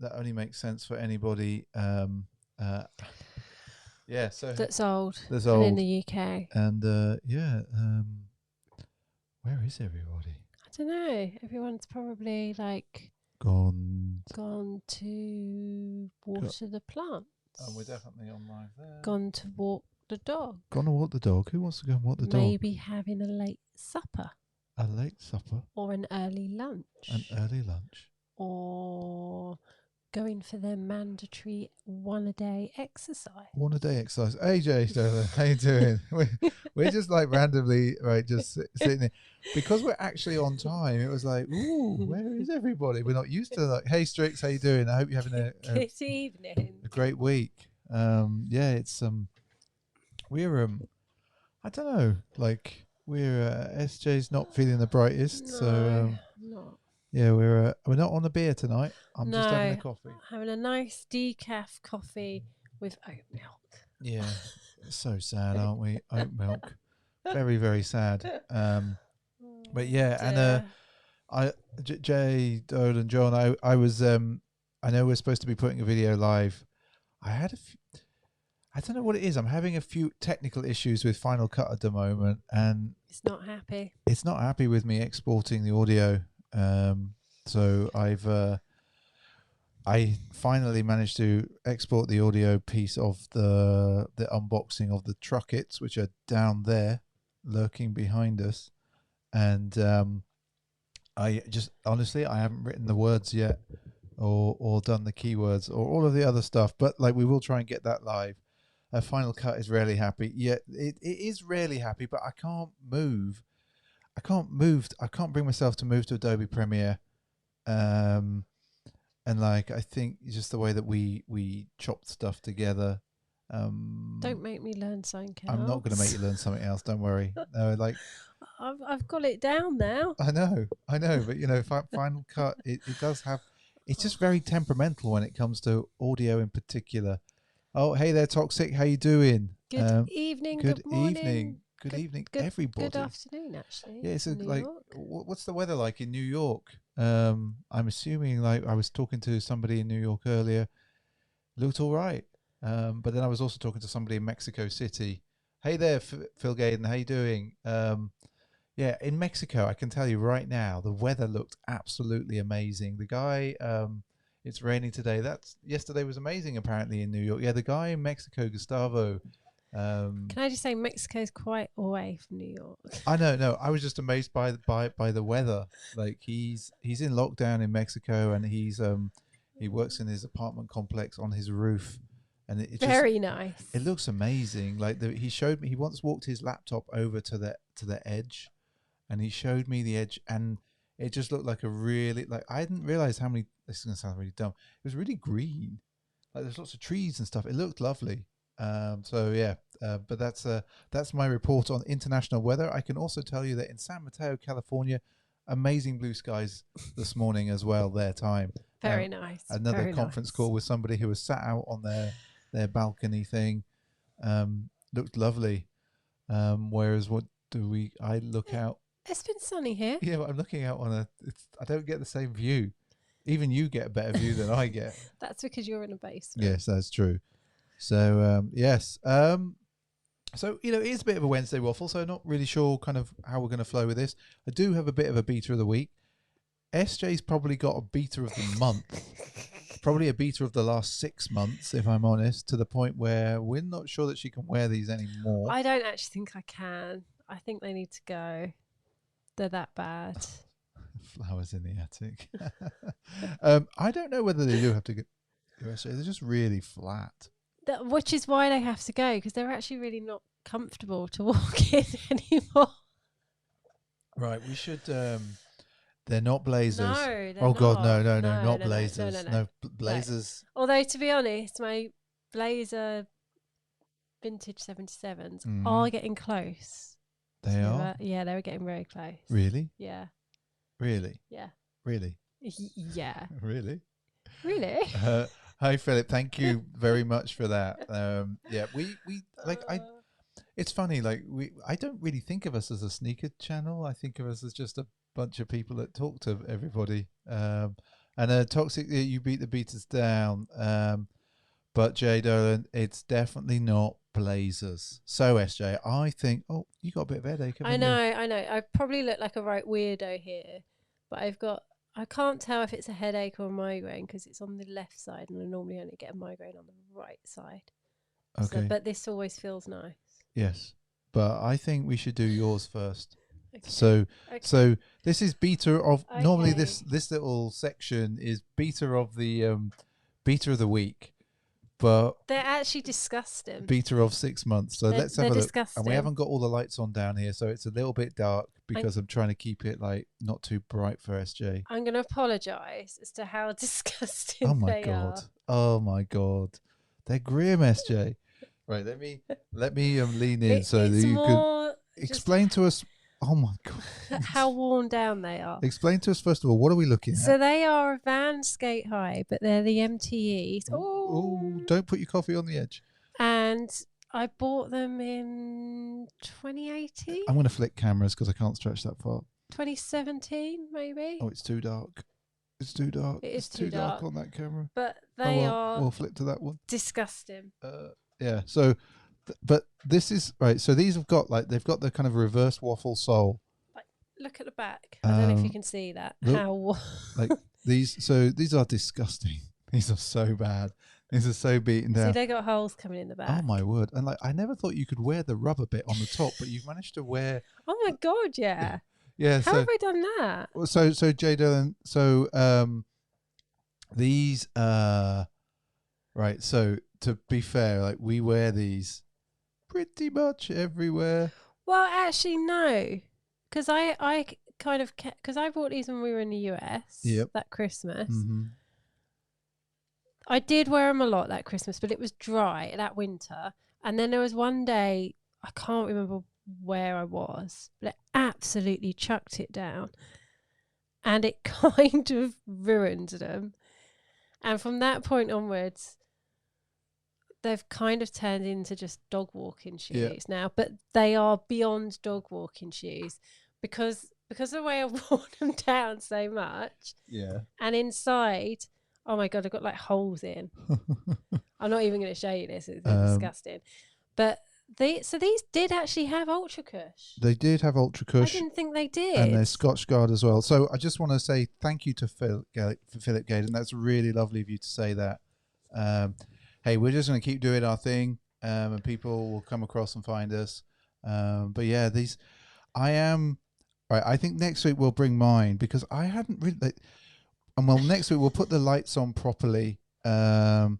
that only makes sense for anybody. Yeah, so That's old. that's And in old. the UK. And where is everybody? I don't know. Everyone's probably like Gone. to water the plants. And we're definitely on live there. Gone to walk the dog. Gone to walk the dog. Who wants to go and walk the dog? Maybe having a late supper. A late supper. Or an early lunch. An early lunch. Or going for their mandatory 1 a day exercise. 1 a day exercise. AJ, how you doing? we're just like randomly, right, just sitting there. Because we're actually on time, it was like, ooh, where is everybody? We're not used to like, hey, Strix, how you doing? I hope you're having Good evening. a great week. Yeah, it's we're I don't know, like we're SJ's not feeling the brightest, No, so not. yeah, we're not on a beer tonight. I'm just having a No, coffee. having a nice decaf coffee with oat milk. Yeah, so sad, aren't we? Oat milk, very very sad. But yeah, and Jay, Dole, and John, I was I know we're supposed to be putting a video live. I had I don't know what it is. I'm having a few technical issues with Final Cut at the moment, and It's not happy. it's not happy with me exporting the audio. So I finally managed to export the audio piece of the unboxing of the truckets, which are down there, lurking behind us, and I just honestly I haven't written the words yet, or done the keywords or all of the other stuff. But like we will try and get that live. Final Cut is rarely happy. Yeah, it is rarely happy, but I can't move. I can't bring myself to move to Adobe Premiere. And like I think just the way that we chopped stuff together. Don't make me learn something else. I'm not going to make you learn something else. Don't worry. No, like I've got it down now. I know, but you know, Final Cut it does have. It's just very temperamental when it comes to audio in particular. Oh, hey there, Toxic. How you doing? Good evening. Good morning. Good evening, everybody. Good afternoon, actually. Yeah, so New like, York. what's the weather like in New York? I'm assuming like I was talking to somebody in New York earlier. Looked all right. But then I was also talking to somebody in Mexico City. Hey there, Phil Gaydon. How you doing? Yeah, in Mexico, I can tell you right now, the weather looked absolutely amazing. The guy, it's raining today. Yesterday was amazing. Apparently in New York. Yeah, the guy in Mexico, Gustavo. Can I just say Mexico's quite away from New York? I know. No, I was just amazed by the weather. Like he's in lockdown in Mexico, and he works in his apartment complex on his roof, and it very nice. It looks amazing. Like he showed me, he once walked his laptop over to the edge, and he showed me the edge, and it just looked like a really like I didn't realize how many. This is gonna sound really dumb. It was really green, like there's lots of trees and stuff. It looked lovely. So yeah, but that's my report on international weather. I can also tell you that in San Mateo, California, amazing blue skies this morning as well. Their time. Very nice. Another very conference nice. call with somebody who was sat out on their balcony thing. Looked lovely. Whereas I look out. It's been sunny here. Yeah, but I'm looking out on I don't get the same view. Even you get a better view than I get. That's because you're in a basement. Yes, that's true. So yes, so you know it is a bit of a Wednesday waffle. So not really sure kind of how we're going to flow with this. I do have a bit of a beta of the week. SJ's probably got a beta of the month, probably a beta of the last 6 months, if I'm honest, to the point where we're not sure that she can wear these anymore. I don't actually think I can. I think they need to go. They're that bad. Flowers in the attic. I don't know whether they do have to go. They're just really flat. Which is why they have to go, because they're actually really not comfortable to walk in anymore. Right, we should. They're not blazers. No, they're oh not. God, no, not no, blazers. No, blazers. Although to be honest, my blazer vintage 77s are getting close. They are. Yeah, they were getting very close. Really? Yeah. Really? Yeah. Really? Yeah. Really? Really? Hi Philip, thank you very much for that. Yeah, we like it's funny, like I don't really think of us as a sneaker channel. I think of us as just a bunch of people that talk to everybody. And Toxic, you beat the beaters down. But Jay Dolan, it's definitely not blazers. So SJ, I think. Oh, you got a bit of headache, haven't you? I know. I probably look like a right weirdo here, but I can't tell if it's a headache or a migraine because it's on the left side, and I normally only get a migraine on the right side. Okay. But this always feels nice. Yes, but I think we should do yours first. Okay. So this is beta of. Okay. Normally, this little section is beta of the week, but they're actually disgusting. Beta of 6 months. So let's have a look. Disgusting. And we haven't got all the lights on down here, so it's a little bit dark because I'm trying to keep it like not too bright for SJ. I'm going to apologise as to how disgusting they are. Oh my god, they're grim, SJ. Right, let me lean in so that you could explain to us. Oh my god, how worn down they are. Explain to us first of all, what are we looking at? So they are a Vans skate high, but they're the MTEs. Oh, don't put your coffee on the edge. And I bought them in 2018. I'm going to flick cameras because I can't stretch that far. 2017, maybe. Oh, it's too dark. It's too dark. It's too dark on that camera. But they are. We'll flip to that one. Disgusting. Yeah. So, but this is right. So these have got they've got the kind of reverse waffle sole. Look at the back. I don't know if you can see that. Look, how these. So these are disgusting. These are so bad. These are so beaten down. See, they got holes coming in the back. Oh my word! And I never thought you could wear the rubber bit on the top, but you've managed to wear. Oh my god! Yeah. Yeah. How have I done that? So Jay Dillon. So these right. So to be fair, we wear these pretty much everywhere. Well, actually, no, because I kind of because I bought these when we were in the US. Yep. That Christmas. Mm-hmm. I did wear them a lot that Christmas, but it was dry that winter. And then there was one day, I can't remember where I was, but it absolutely chucked it down. And it kind of ruined them. And from that point onwards, they've kind of turned into just dog walking shoes now. But they are beyond dog walking shoes because of the way I've worn them down so much. Yeah. And inside... Oh my god, I've got holes in. I'm not even going to show you this. It's disgusting. But these did actually have Ultra Cush. They did have Ultra Cush. I didn't think they did. And they're Scotch Guard as well. So I just want to say thank you to Philip Gaydon. That's really lovely of you to say that. Hey, we're just going to keep doing our thing, and people will come across and find us. But yeah, I think next week we'll bring mine because I hadn't really... And next week we'll put the lights on properly. But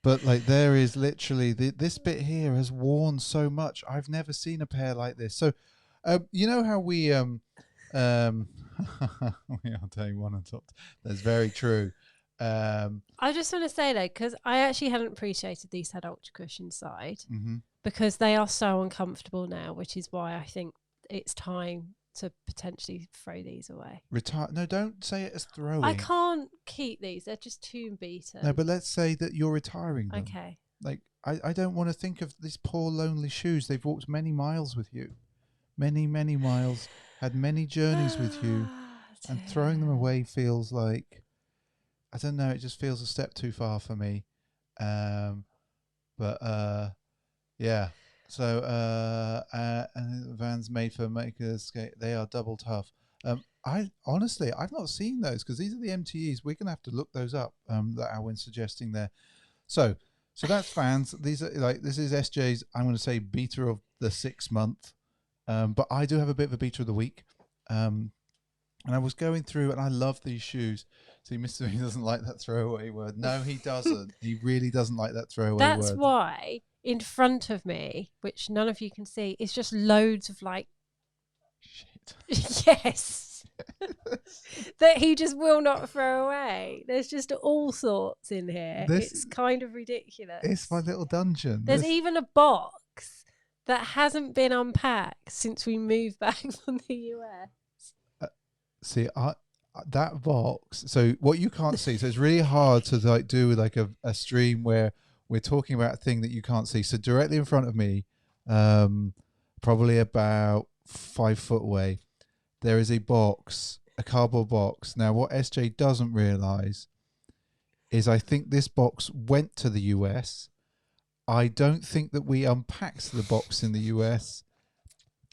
there is literally this bit here has worn so much. I've never seen a pair like this. So, you know how we I'll tell you one on top. That's very true. I just want to say though, because I actually hadn't appreciated these had Ultra Cush inside because they are so uncomfortable now, which is why I think it's time to potentially throw these away. Retire? No, don't say it as throwing. I can't keep these. They're just too beaten. No, but let's say that you're retiring them. Okay. I don't want to think of these poor lonely shoes. They've walked many miles with you. Many, many miles. Had many journeys with you. And throwing them away feels like... I don't know. It just feels a step too far for me. Yeah. So, and Vans made for makers skate. They are double tough. I've not seen those because these are the MTEs. We're gonna have to look those up. That Alwyn's suggesting there. So that's Vans. These are this is SJ's. I'm going to say beta of the 6 month. But I do have a bit of a beta of the week. And I was going through, and I love these shoes. See, Mr. He doesn't like that throwaway word. No, he doesn't. He really doesn't like that throwaway word. That's why. In front of me, which none of you can see, is just loads of shit. Yes. That he just will not throw away. There's just all sorts in here. It's kind of ridiculous. It's my little dungeon. There's even a box that hasn't been unpacked since we moved back from the US. See, that box. So what you can't see. So it's really hard to do a stream where we're talking about a thing that you can't see. So directly in front of me, probably about 5 foot away, there is a box a cardboard box. Now, what SJ doesn't realize is I think this box went to the US. I don't think that we unpacked the box in the US,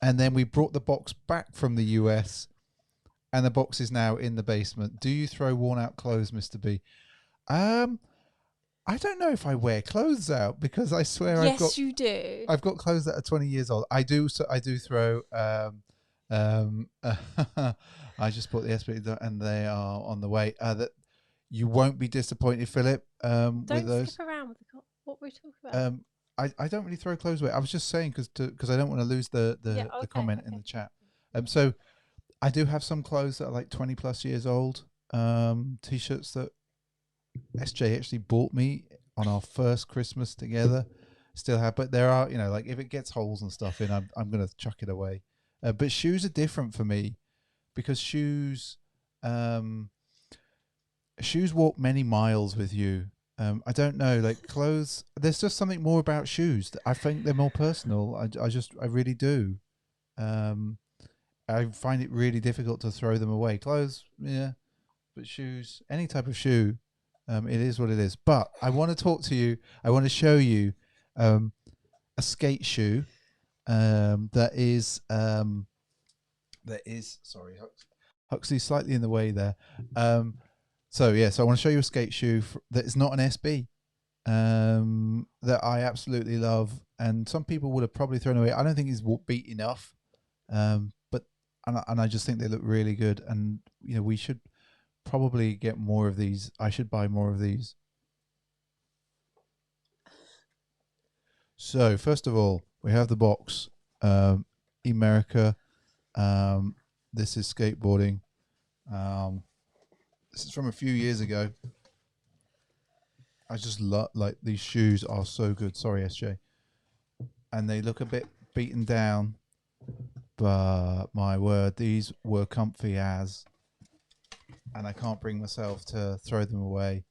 and then we brought the box back from the US, and the box is now in the basement. Do you throw worn out clothes, Mr. B? I don't know if I wear clothes out, because I swear Yes, you do. I've got clothes that are 20 years old. I do. So I do throw. I just bought the SB and they are on the way. That you won't be disappointed, Philip. With Don't those. skip around with what we're talking about. I don't really throw clothes away. I was just saying because I don't want to lose the Okay, comment in the chat. So I do have some clothes that are like 20 plus years old. T-shirts that SJ actually bought me on our first Christmas together. Still have, but there are, like if it gets holes and stuff in, I'm gonna chuck it away. But shoes are different for me, because shoes walk many miles with you. I don't know, like clothes. There's just something more about shoes. I think they're more personal. I really do. I find it really difficult to throw them away. Clothes, yeah, but shoes, any type of shoe, it is what it is. But I want to talk to you. I want to show you a skate shoe that is sorry, Huxley's slightly in the way there. So I want to show you a skate shoe that is not an SB, that I absolutely love, and some people would have probably thrown away. I don't think it's beat enough, but I just think they look really good, and we should probably get more of these. I should buy more of these. So first of all, we have the box. America. This is skateboarding. This is from a few years ago. I just love, like, these shoes are so good. Sorry, SJ. And they look a bit beaten down, but my word, these were comfy as. And I can't bring myself to throw them away.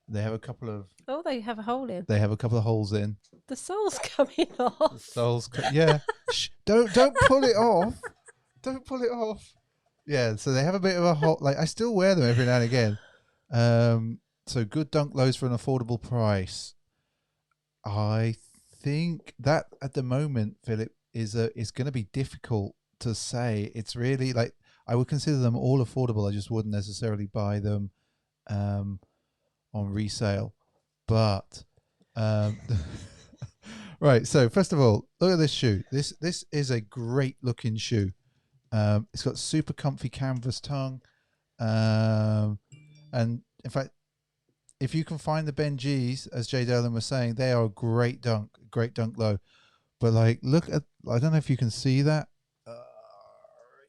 They have a couple of. Oh, they have a hole in. They have a couple of holes in. The sole's coming off. The sole's yeah. Shh, don't pull it off. Don't pull it off. Yeah, so they have a bit of a hole. Like, I still wear them every now and again. So good dunk lows for an affordable price. I think that at the moment, Philip, is going to be difficult to say. It's really like, I would consider them all affordable. I just wouldn't necessarily buy them on resale. But right. So first of all, look at this shoe. This is a great looking shoe. It's got super comfy canvas tongue, and in fact, if you can find the Ben G's, as Jay Dolan was saying, they are a great dunk low. But like, look at, I don't know if you can see that.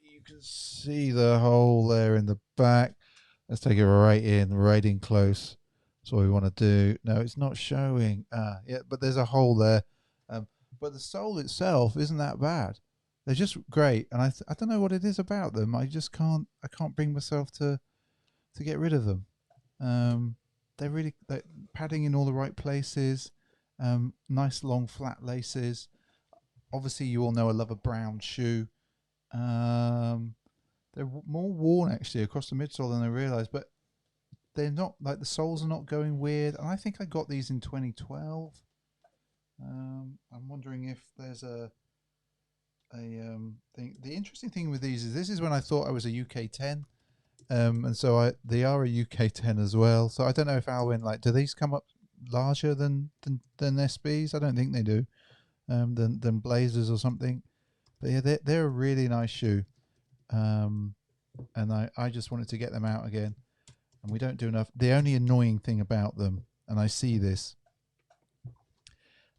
You can see the hole there in the back. Let's take it right in close. That's what we want to do. No, it's not showing. Yeah, but there's a hole there. But the sole itself isn't that bad. They're just great, and I don't know what it is about them. I can't bring myself to get rid of them. They're padding in all the right places. Nice long flat laces. Obviously, you all know I love a brown shoe. They're more worn actually across the midsole than I realised, but they're not, like, the soles are not going weird. And I think I got these in 2012. I'm wondering if there's a thing. The interesting thing with these is this is when I thought I was a UK 10. And so they are a UK 10 as well. So I don't know if Alwyn, like, do these come up larger than SBs? I don't think they do. Than Blazers or something. But yeah, they're a really nice shoe. And I just wanted to get them out again. And we don't do enough. The only annoying thing about them, and I see this,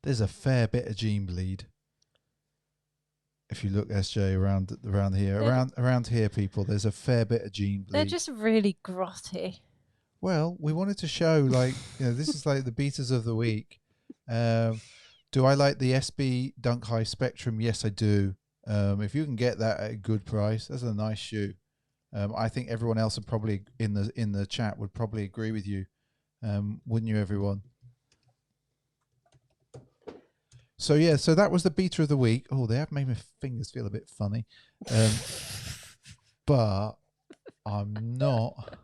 there's a fair bit of jean bleed. If you look, SJ, around here, around here, people, there's a fair bit of jean bleed. They're just really grotty. Well, we wanted to show, like, this is like the beaters of the week. Do I like the SB Dunk High Spectrum? Yes, I do. If you can get that at a good price, that's a nice shoe. I think everyone else would probably in the chat would probably agree with you, wouldn't you, everyone? So yeah, so that was the beater of the week. Oh, they have made my fingers feel a bit funny, but I'm not.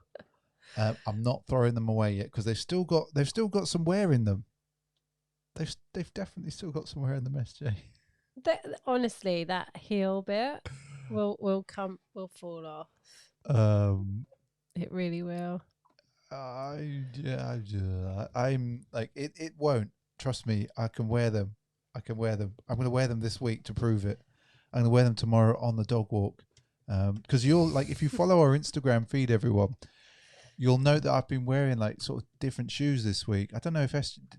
I'm not throwing them away yet because they've still got some wear in them. They've definitely still got some wear in them, SJ. Honestly, that heel bit will fall off. It really will. I'm like it won't. Trust me, I can wear them. I can wear them. I'm going to wear them this week to prove it. I'm going to wear them tomorrow on the dog walk. Because you'll like if you follow our Instagram feed, everyone, you'll note that I've been wearing like sort of different shoes this week. I don't know if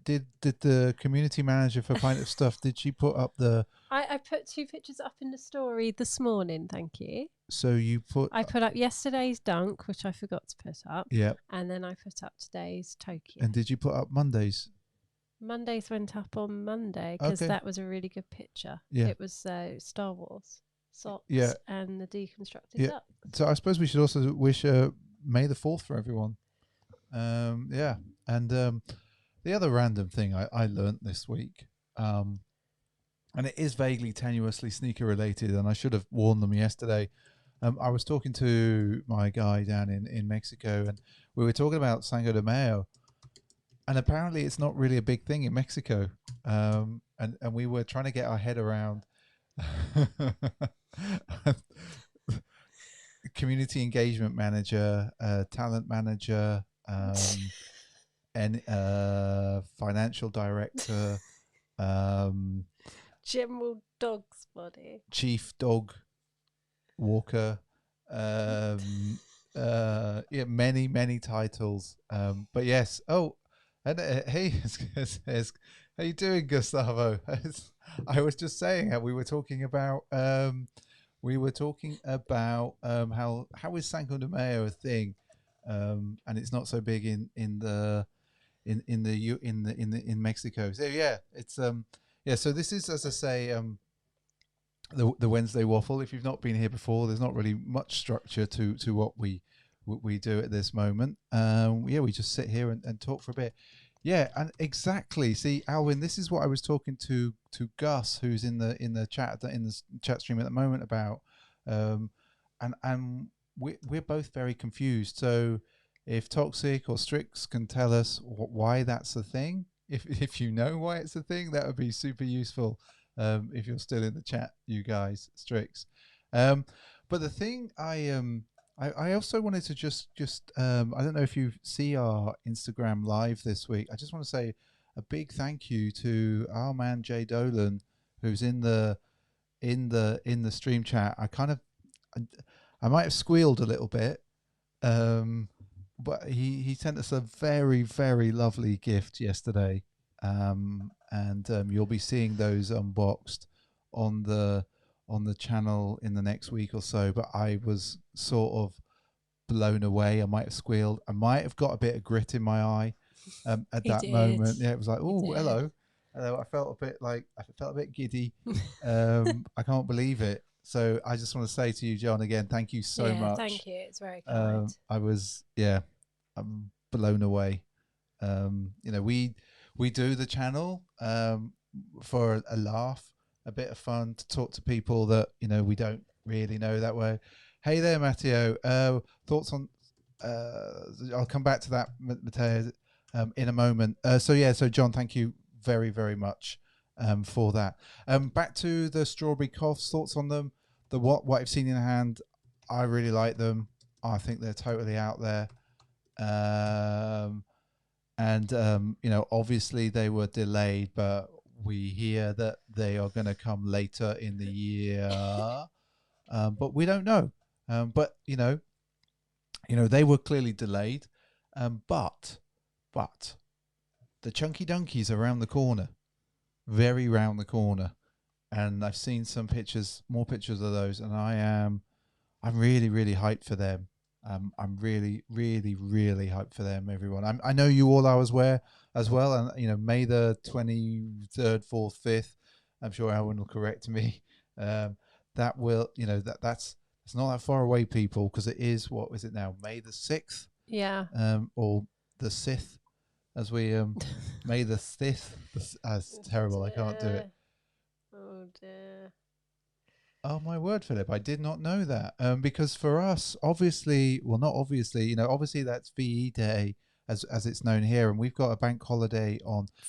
did the community manager for Pint of Stuff, did she put up the? I put 2 pictures up in the story this morning. Thank you. So you put. I put up yesterday's dunk, which I forgot to put up. Yeah. And then I put up today's Tokyo. And did you put up Mondays? Mondays went up on Monday because that was a really good picture. Yeah. It was Star Wars socks and the deconstructed duck. So I suppose we should also wish May the 4th for everyone. And the other random thing I learned this week, and it is vaguely tenuously sneaker related, and I should have warned them yesterday. I was talking to my guy down in Mexico, and we were talking about Cinco de Mayo, and apparently it's not really a big thing in Mexico. And we were trying to get our head around community engagement manager, talent manager, and financial director, general dog's body, chief dog walker, many titles. But yes. Oh, and hey, how you doing, Gustavo? I was just saying how we were talking about how is Cinco de Mayo a thing, and it's not so big in Mexico. So yeah, it's So this is, as I say, the Wednesday Waffle. If you've not been here before, there's not really much structure to what we do at this moment. We just sit here and talk for a bit. Yeah, and exactly. See, Alwyn, this is what I was talking to Gus, who's in the chat stream at the moment about, and we're both very confused. So, if Toxic or Strix can tell us why that's a thing, if you know why it's a thing, that would be super useful. If you're still in the chat, you guys, Strix. But the thing I also wanted to just I don't know if you see our Instagram live this week. I just want to say a big thank you to our man Jay Dolan, who's in the stream chat. I might have squealed a little bit, but he sent us a very, very lovely gift yesterday, and you'll be seeing those unboxed on the channel in the next week or so. But I was sort of blown away. I might have squealed. I might have got a bit of grit in my eye at that moment. Yeah, it was like, oh, hello. I felt a bit giddy. I can't believe it. So I just want to say to you, John, again, thank you so much. Thank you. It's very kind. I'm blown away. We do the channel for a laugh, a bit of fun, to talk to people that we don't really know that way. Hey there, Matteo. Thoughts on? I'll come back to that, Matteo, in a moment. So John, thank you very, very much for that. Back to the strawberry coughs. Thoughts on them? What I've seen in hand, I really like them. I think they're totally out there. Obviously they were delayed, but we hear that they are going to come later in the year. But we don't know. But they were clearly delayed. But the Chunky Donkeys are around the corner, very round the corner, and I've seen more pictures of those, and I'm really, really hyped for them. I'm really, really, really hyped for them, everyone. I know you all are as well, and May the 23rd, 4th, 5th. I'm sure Alan will correct me. That will, that's it's not that far away, people, because it is, what is it now? May the 6th? Yeah. Or the 6th, as we May the 5th. That's terrible. I can't do it. Oh dear. Oh my word, Philip! I did not know that. Because for us, obviously, well, not obviously, obviously that's VE Day as it's known here, and we've got a bank holiday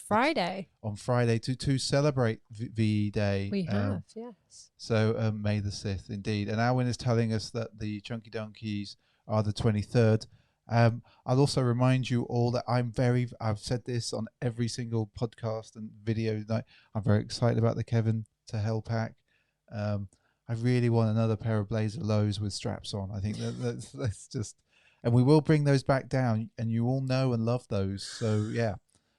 Friday. on Friday to celebrate VE Day. We have, yes. So May the 6th, indeed. And Alwyn is telling us that the Chunky Donkeys are the 23rd. I'll also remind you all that I've said this on every single podcast and video. That I'm very excited about the Kevin to Hell pack. I really want another pair of Blazer Lows with straps on. I think that's just, and we will bring those back down, and you all know and love those. So yeah,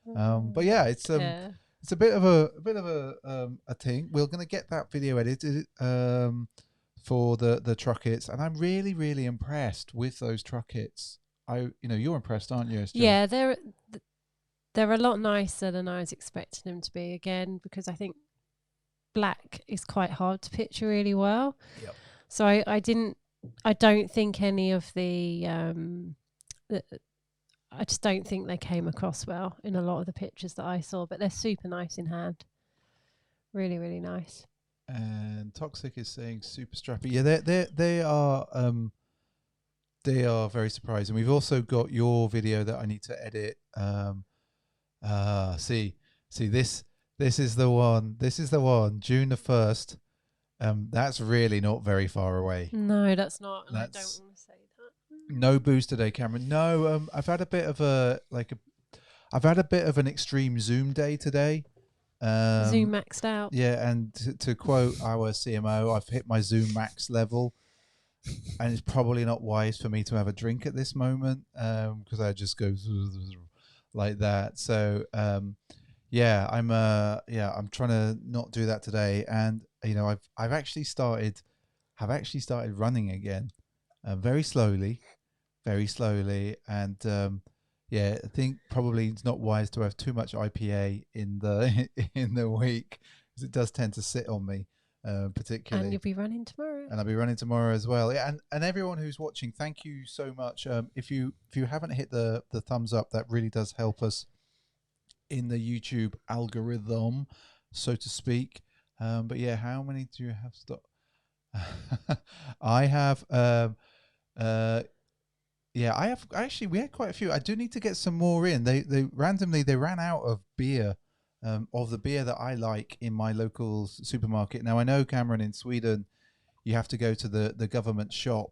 but yeah, it's a bit of a thing. We're gonna get that video edited for the truckets, and I'm really impressed with those truckets. You're impressed, aren't you, SJ? Yeah, they're a lot nicer than I was expecting them to be, again, because I think black is quite hard to picture really well. Yep. So I don't think any of I just don't think they came across well in a lot of the pictures that I saw, but they're super nice in hand. Really nice. And Toxic is saying super strappy. Yeah, they are very surprising. We've also got your video that I need to edit. See this is the one. This is the one. June the 1st. That's really not very far away. No, that's not. And I don't want to say that. No booze today, Cameron. No, I've had a bit of an extreme Zoom day today. Zoom maxed out. Yeah, and to quote our CMO, I've hit my Zoom max level, and it's probably not wise for me to have a drink at this moment because I just go like that. So I'm trying to not do that today, and I've actually started running again, very slowly, and I think probably it's not wise to have too much IPA in the week, because it does tend to sit on me, particularly. And you'll be running tomorrow. And I'll be running tomorrow as well. Yeah, and everyone who's watching, thank you so much. If you haven't hit the thumbs up, that really does help us in the YouTube algorithm, so to speak. But yeah, how many do you have? I have. I have actually. We had quite a few. I do need to get some more in. They randomly ran out of beer, of the beer that I like in my local supermarket. Now I know, Cameron, in Sweden, you have to go to the government shop.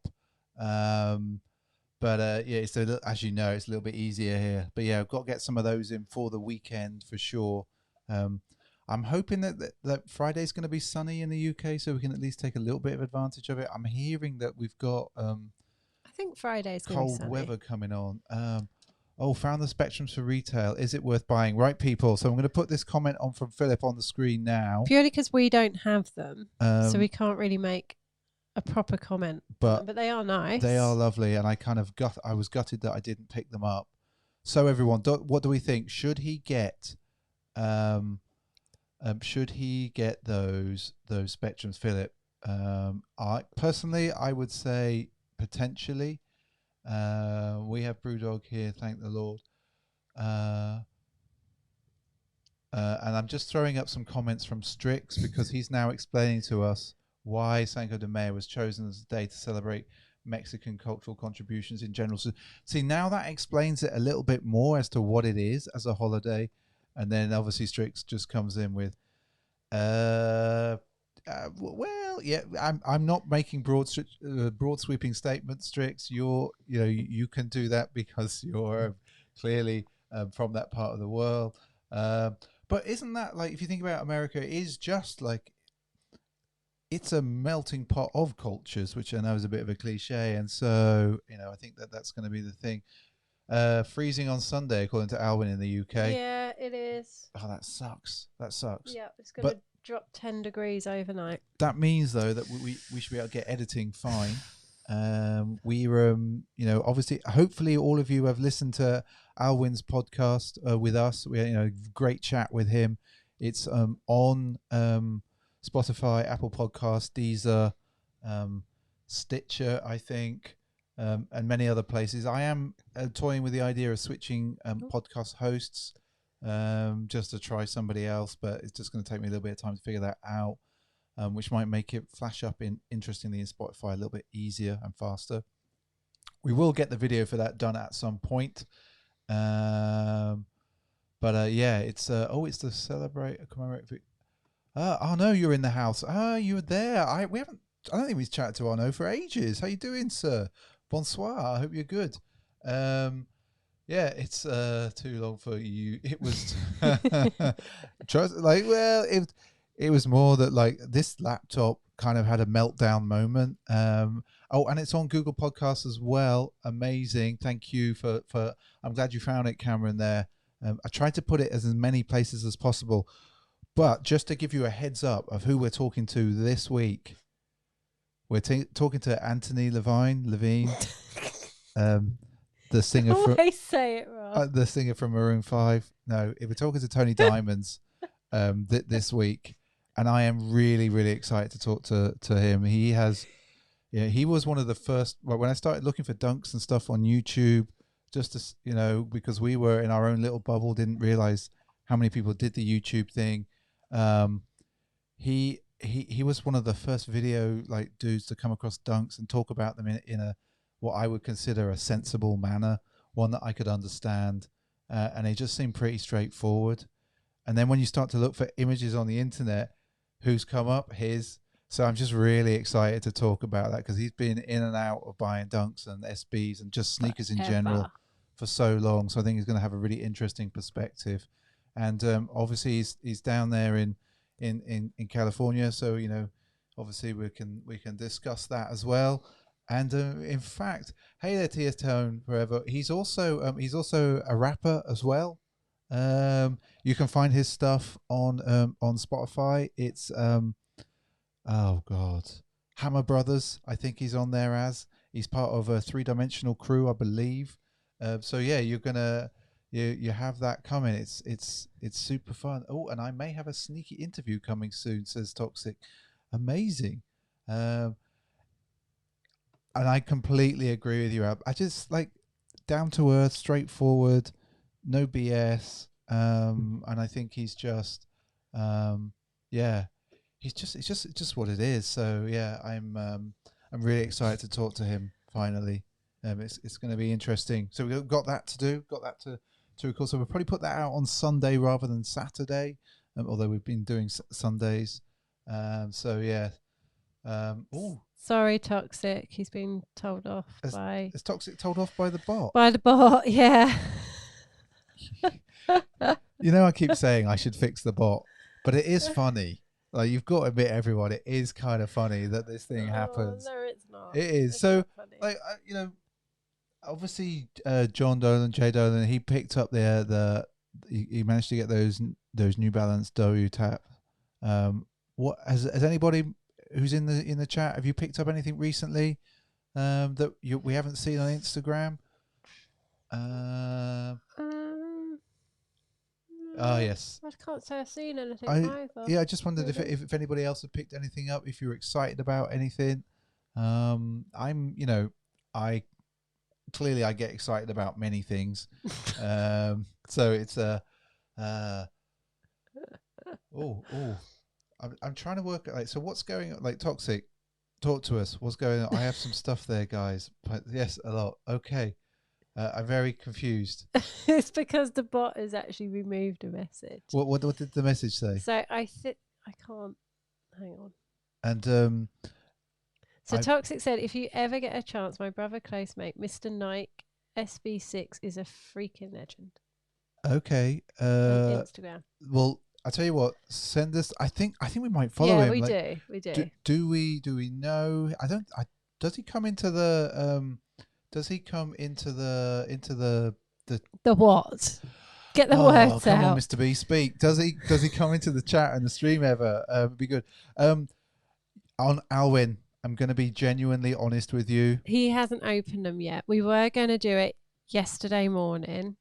But as you know, it's a little bit easier here. But yeah, I've got to get some of those in for the weekend for sure. I'm hoping that Friday's going to be sunny in the UK, so we can at least take a little bit of advantage of it. I'm hearing that we've got I think Friday's cold weather coming on. Found the spectrums for retail. Is it worth buying? Right, people. So I'm going to put this comment on from Philip on the screen now. Purely because we don't have them, so we can't really make a proper comment. But they are nice. They are lovely, and I was gutted that I didn't pick them up. So everyone, what do we think? Should he get those spectrums, Philip? I would say potentially. We have Brewdog here, thank the Lord. And I'm just throwing up some comments from Strix, because he's now explaining to us why Cinco de Mayo was chosen as a day to celebrate Mexican cultural contributions in general. So, see, now that explains it a little bit more as to what it is as a holiday. And then obviously Strix just comes in with, I'm not making broad sweeping statements, Strix. You can do that because you're clearly from that part of the world. But isn't that, like, if you think about America, it is just like, it's a melting pot of cultures, which I know is a bit of a cliche. And so, I think that's going to be the thing. Freezing on Sunday, according to Alwyn in the UK. Yeah, it is. Oh, that sucks. Yeah, it's going to drop 10 degrees overnight. That means, though, that we should be able to get editing fine. Obviously, hopefully all of you have listened to Alwyn's podcast with us. We had, great chat with him. It's on Spotify, Apple Podcasts, Deezer, Stitcher, I think, and many other places. I am toying with the idea of switching podcast hosts just to try somebody else, but it's just going to take me a little bit of time to figure that out. which might make it flash up interestingly in Spotify a little bit easier and faster. We will get the video for that done at some point. But yeah, it's it's to celebrate, commemorate. Oh no, you're in the house. You were there. I don't think we've chatted to Arnaud for ages. How you doing, sir? Bonsoir. I hope you're good. Yeah, it's too long for you. It was it was more that like this laptop kind of had a meltdown moment. And it's on Google Podcasts as well. Amazing. Thank you for I'm glad you found it, Cameron, there. I tried to put it as many places as possible. But just to give you a heads up of who we're talking to this week, we're talking to Anthony Levine, the singer from say it wrong. The singer from Maroon 5. No, we're talking to Tony Diamonds this week, and I am really, really excited to talk to him. He has, he was one of the first. Well, when I started looking for dunks and stuff on YouTube, just to because we were in our own little bubble, didn't realize how many people did the YouTube thing. He was one of the first video like dudes to come across dunks and talk about them in a what I would consider a sensible manner, one that I could understand, and it just seemed pretty straightforward. And then when you start to look for images on the internet, who's come up? His. So I'm just really excited to talk about that because he's been in and out of buying dunks and SBs and just sneakers in general for so long. So I think he's going to have a really interesting perspective. And obviously he's down there in California, so obviously we can discuss that as well. And in fact, hey there, TS Tone forever. He's also a rapper as well. You can find his stuff on Spotify. It's oh god, Hammer Brothers. I think he's on there as he's part of a 3-dimensional crew, I believe. So yeah, you're gonna. You have that coming. It's super fun. Oh, and I may have a sneaky interview coming soon, says Toxic. Amazing. And I completely agree with you, Ab. I just like down to earth, straightforward, no BS. And I think he's just it's just what it is. So yeah, I'm really excited to talk to him finally. It's going to be interesting. So we've got that to do. Got that to record. So we'll probably put that out on Sunday rather than Saturday, although we've been doing Sundays. So yeah. Sorry, Toxic. He's been told off by. Is Toxic told off by the bot? By the bot, yeah. I keep saying I should fix the bot, but it is funny. Like you've got to admit, everyone, it is kind of funny that this thing happens. No, it's not. It is. It's so, like obviously, Jay Dolan, he picked up he managed to get those New Balance W Tap. What has anybody who's in the chat? Have you picked up anything recently that we haven't seen on Instagram? Oh yes. I can't say I've seen anything either. Yeah, I just wondered if anybody else had picked anything up. If you're excited about anything, I get excited about many things. So it's I'm trying to work like, so what's going on? Like Toxic, talk to us. What's going on? I have some stuff there, guys. But yes, a lot. Okay. I'm very confused. It's because the bot has actually removed a message. What did the message say? So I can't. Hang on. And so Toxic said, if you ever get a chance, my brother close mate, Mr. Nike SB6 is a freaking legend. Okay. On Instagram. Well, I tell you what. Send us. I think we might follow him. Yeah, we do. Do we know? Does he come into the Does he come into the what? Get the words come out. on, Mr. B, speak. Does he come into the chat and the stream ever? It'd be good. On Alwyn, I'm going to be genuinely honest with you. He hasn't opened them yet. We were going to do it yesterday morning,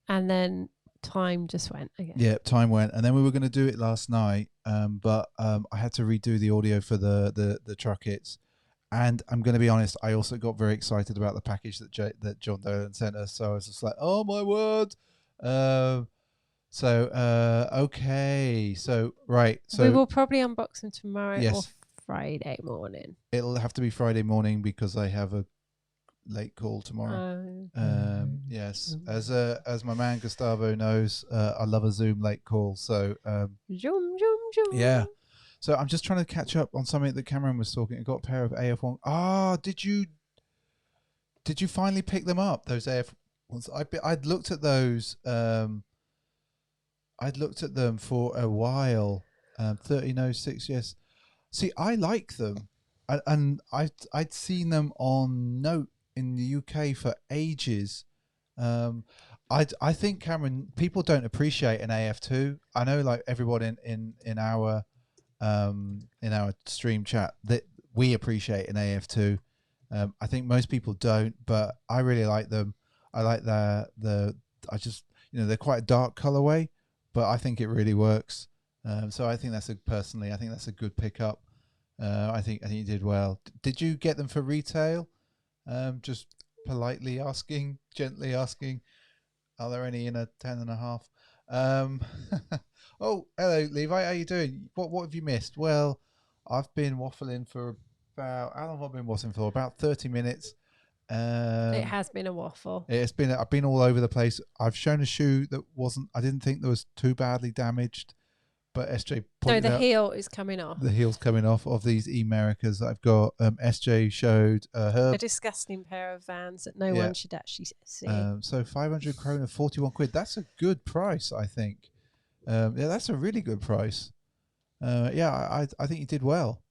and then time just went again. Yeah, time went, and then we were going to do it last night, but I had to redo the audio for the truck hits. And I'm going to be honest, I also got very excited about the package that John Dolan sent us. So I was just like, oh my word. So okay. So right. we So will probably unbox them tomorrow or yes, Friday morning. it'll have to be Friday morning because I have a late call tomorrow. Yes, as my man Gustavo knows, I love a Zoom late call. So Zoom, zoom, zoom. yeah. So I'm just trying to catch up on something that Cameron was talking. I got a pair of AF1. Ah, did you finally pick them up? Those AF ones. I'd looked at those. I'd looked at them for a while. 1306. Yes. See, I like them, and I'd seen them on Note in the UK for ages. I think, Cameron, people don't appreciate an AF2. I know, like everyone in our stream chat, that we appreciate an AF2. I think most people don't, but I really like them. I like I just, they're quite a dark colorway, but I think it really works. So I think I think that's a good pickup. I think you did well. Did you get them for retail? Just politely asking, gently asking, are there any in a 10.5? Oh, hello, Levi. How you doing? What have you missed? Well, I've been waffling for how long have I been waffling for? About 30 minutes. It has been a waffle. I've been all over the place. I've shown a shoe that I didn't think that was too badly damaged, but SJ pointed out the heel is coming off. the heel's coming off of these E-Americas that I've got. SJ showed her a disgusting pair of Vans that no one should actually see. So 500 krona, 41 quid. That's a good price, I think. Yeah, that's a really good price. I think you did well.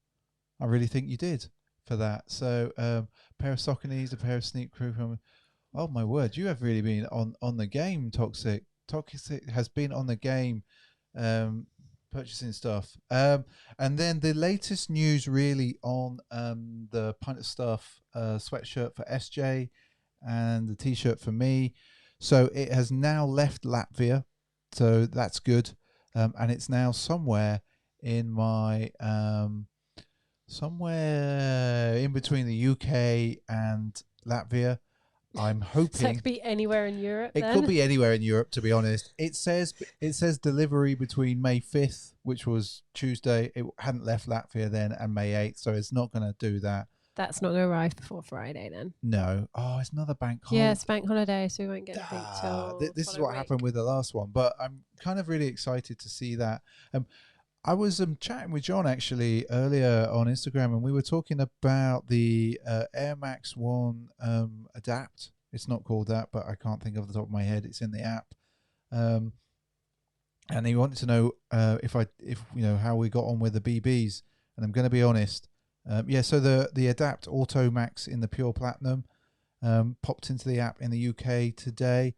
I really think you did for that. So a pair of Sauconys, a pair of Sneak Crew. Oh my word, you have really been on the game, Toxic. Toxic has been on the game, purchasing stuff. And then the latest news really on the Pint of Stuff sweatshirt for SJ and the t-shirt for me. So it has now left Latvia, so that's good. And it's now somewhere in my somewhere in between the UK and Latvia. I'm hoping so it could be anywhere in Europe. It could be anywhere in Europe, to be honest. It says delivery between May 5th, which was Tuesday. It hadn't left Latvia then, and May 8th, so it's not going to do that. That's not going to arrive before Friday then. No. Oh, it's another bank holiday. Yeah, it's bank holiday, so we won't get anything till this is what happened with the last one, but I'm kind of really excited to see that. I was chatting with John actually earlier on Instagram, and we were talking about the Air Max 1 Adapt. It's not called that, but I can't think off the top of my head. It's in the app. And he wanted to know if how we got on with the BBs. And I'm going to be honest. So the Adapt Auto Max in the Pure Platinum popped into the app in the UK today.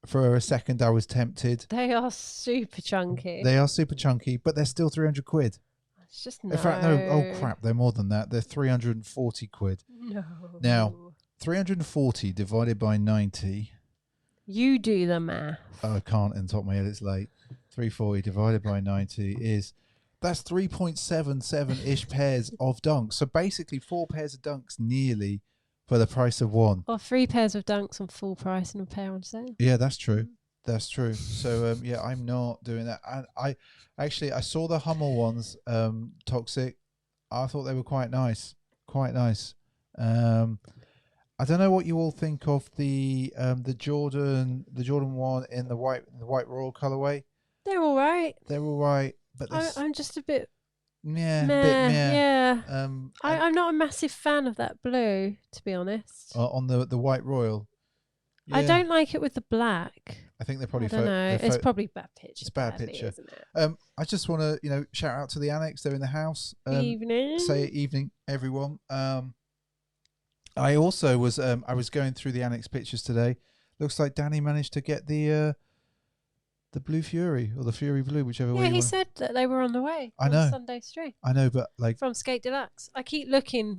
For a second, I was tempted. They are super chunky. They are super chunky, but they're still 300 quid. It's just In fact, no. Oh crap, they're more than that. They're 340 quid. No. Now, 340 divided by 90. You do the math. Oh, I can't in the top of my head. It's late. 340 divided by 90 that's 3.77-ish pairs of dunks. So basically 4 pairs of dunks nearly for the price of one. Or 3 pairs of dunks on full price and a pair on sale. Yeah, that's true. That's true. So I'm not doing that. And I saw the Hummel ones, Toxic. I thought they were quite nice. Quite nice. I don't know what you all think of the Jordan 1 in the white royal colorway. They're all right. They're all right, but I'm just a bit meh. Yeah. I'm not a massive fan of that blue, to be honest. On the white royal. Yeah. I don't like it with the black. I think they're probably. I don't know. It's probably bad picture. It's bad picture, isn't it? I just want to shout out to the Annex. They're in the house. Evening. Say evening, everyone. I also was I was going through the Annex pictures today. Looks like Danny managed to get the Blue Fury or the Fury Blue, whichever way. Yeah, he said that they were on the way. I know. Sunday stream. I know, but from Skate Deluxe. I keep